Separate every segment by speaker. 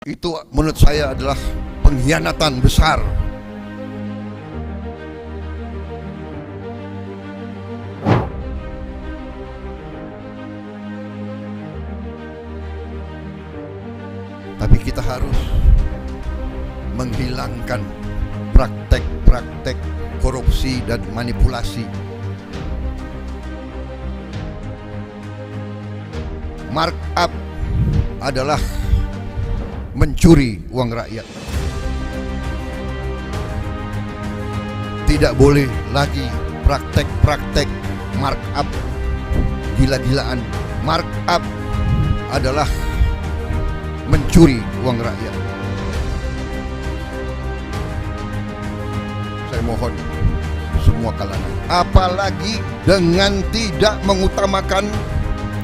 Speaker 1: Itu menurut saya adalah pengkhianatan besar. Tapi kita harus menghilangkan praktek-praktek korupsi dan manipulasi. Markup adalah mencuri uang rakyat. Tidak boleh lagi praktek-praktek markup gila-gilaan. Markup adalah mencuri uang rakyat. Saya mohon semua kalangan, apalagi dengan tidak mengutamakan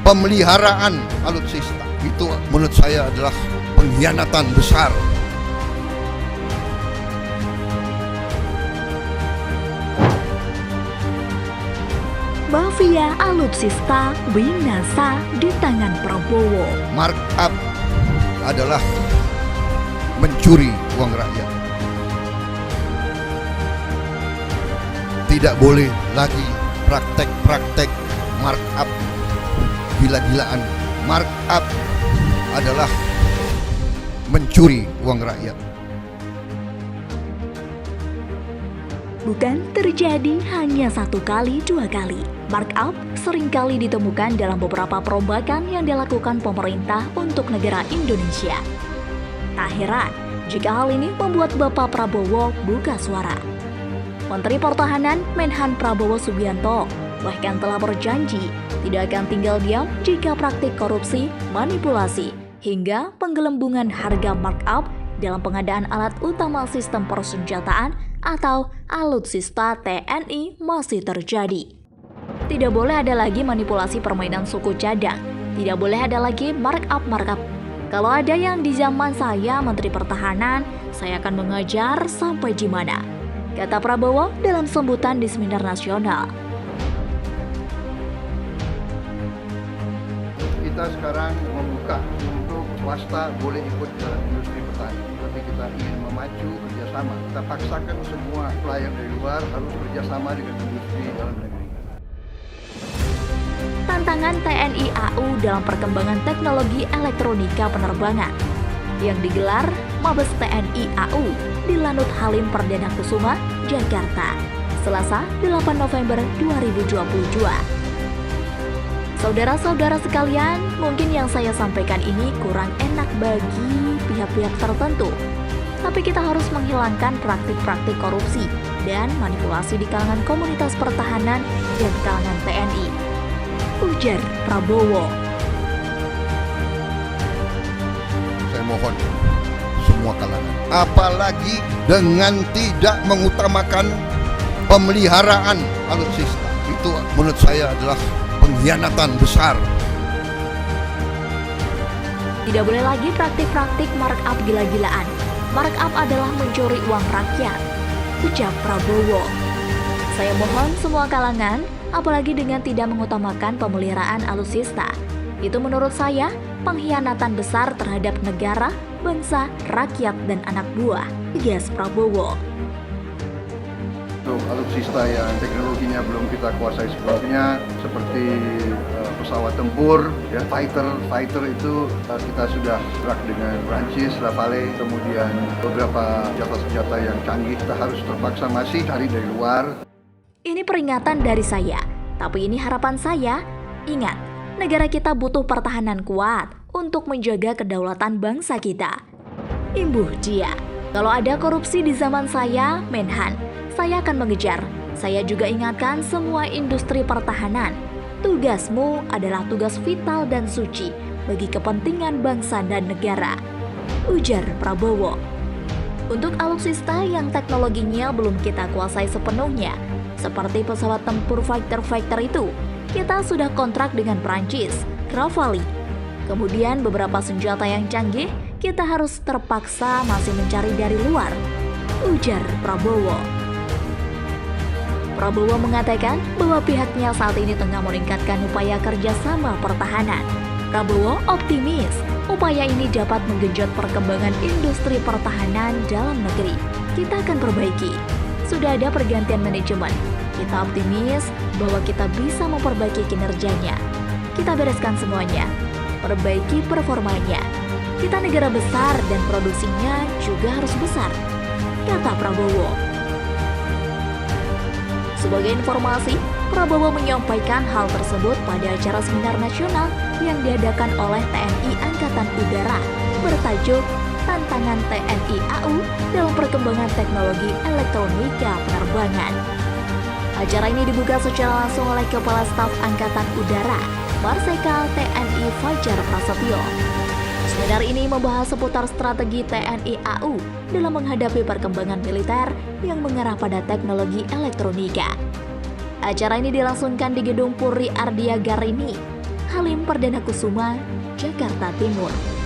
Speaker 1: pemeliharaan alutsista. Itu menurut saya adalah pengkhianatan besar.
Speaker 2: Mafia alutsista binasa di tangan Prabowo.
Speaker 1: Markup adalah mencuri uang rakyat. Tidak boleh lagi praktek-praktek markup gila-gilaan. Markup adalah mencuri uang rakyat.
Speaker 2: Bukan terjadi hanya satu kali, dua kali. Markup seringkali ditemukan dalam beberapa perombakan yang dilakukan pemerintah untuk negara Indonesia. Tak heran jika hal ini membuat Bapak Prabowo buka suara. Menteri Pertahanan Menhan Prabowo Subianto bahkan telah berjanji tidak akan tinggal diam jika praktik korupsi, manipulasi, hingga penggelembungan harga markup dalam pengadaan alat utama sistem persenjataan atau alutsista TNI masih terjadi. Tidak boleh ada lagi manipulasi permainan suku cadang. Tidak boleh ada lagi markup. Kalau ada yang di zaman saya Menteri Pertahanan, saya akan mengajar sampai di mana, kata Prabowo dalam sambutan di Seminar Nasional.
Speaker 1: Kita sekarang membuka untuk swasta boleh ikut dalam industri pertanian, tapi kita ingin memacu kerjasama. Kita paksakan semua pelayan dari luar harus bekerjasama dengan industri dalam negeri.
Speaker 2: Tantangan TNI AU dalam perkembangan teknologi elektronika penerbangan yang digelar Mabes TNI AU di Lanut Halim Perdana Kusuma, Jakarta, Selasa 8 November 2022. Saudara-saudara sekalian, mungkin yang saya sampaikan ini kurang enak bagi pihak-pihak tertentu. Tapi kita harus menghilangkan praktik-praktik korupsi dan manipulasi di kalangan komunitas pertahanan dan kalangan TNI, ujar Prabowo.
Speaker 1: Saya mohon semua kalangan, apalagi dengan tidak mengutamakan pemeliharaan alutsista. Itu menurut saya adalah pengkhianatan besar.
Speaker 2: Tidak boleh lagi praktik-praktik markup gila-gilaan. Markup adalah mencuri uang rakyat, ucap Prabowo. Saya mohon semua kalangan, apalagi dengan tidak mengutamakan pemeliharaan alutsista. Itu menurut saya pengkhianatan besar terhadap negara, bangsa, rakyat, dan anak buah, tegas Prabowo.
Speaker 1: Untuk alutsista yang teknologinya belum kita kuasai sepenuhnya, seperti pesawat tempur, ya, fighter itu kita sudah gerak dengan Prancis, Rafale, kemudian beberapa senjata-senjata yang canggih kita harus terpaksa masih cari dari luar.
Speaker 2: Ini peringatan dari saya, tapi ini harapan saya. Ingat, negara kita butuh pertahanan kuat untuk menjaga kedaulatan bangsa kita. Imbuh dia, kalau ada korupsi di zaman saya, Menhan, saya akan mengejar. Saya juga ingatkan semua industri pertahanan. Tugasmu adalah tugas vital dan suci bagi kepentingan bangsa dan negara, ujar Prabowo. Untuk alutsista yang teknologinya belum kita kuasai sepenuhnya, seperti pesawat tempur fighter itu, kita sudah kontrak dengan Prancis, Rafale. Kemudian beberapa senjata yang canggih, kita harus terpaksa masih mencari dari luar, ujar Prabowo. Prabowo mengatakan bahwa pihaknya saat ini tengah meningkatkan upaya kerjasama pertahanan. Prabowo optimis Upaya ini dapat menggenjot perkembangan industri pertahanan dalam negeri. Kita akan perbaiki. Sudah ada pergantian manajemen. Kita optimis bahwa kita bisa memperbaiki kinerjanya. Kita bereskan semuanya. Perbaiki performanya. Kita negara besar dan produksinya juga harus besar, kata Prabowo. Sebagai informasi, Prabowo menyampaikan hal tersebut pada acara seminar nasional yang diadakan oleh TNI Angkatan Udara bertajuk Tantangan TNI AU dalam Perkembangan Teknologi Elektronika Penerbangan. Acara ini dibuka secara langsung oleh Kepala Staf Angkatan Udara, Marsikal TNI Fajar Prasetyo. Seminar ini membahas seputar strategi TNI AU dalam menghadapi perkembangan militer yang mengarah pada teknologi elektronika. Acara ini dilangsungkan di Gedung Puri Ardia Garini, Halim Perdana Kusuma, Jakarta Timur.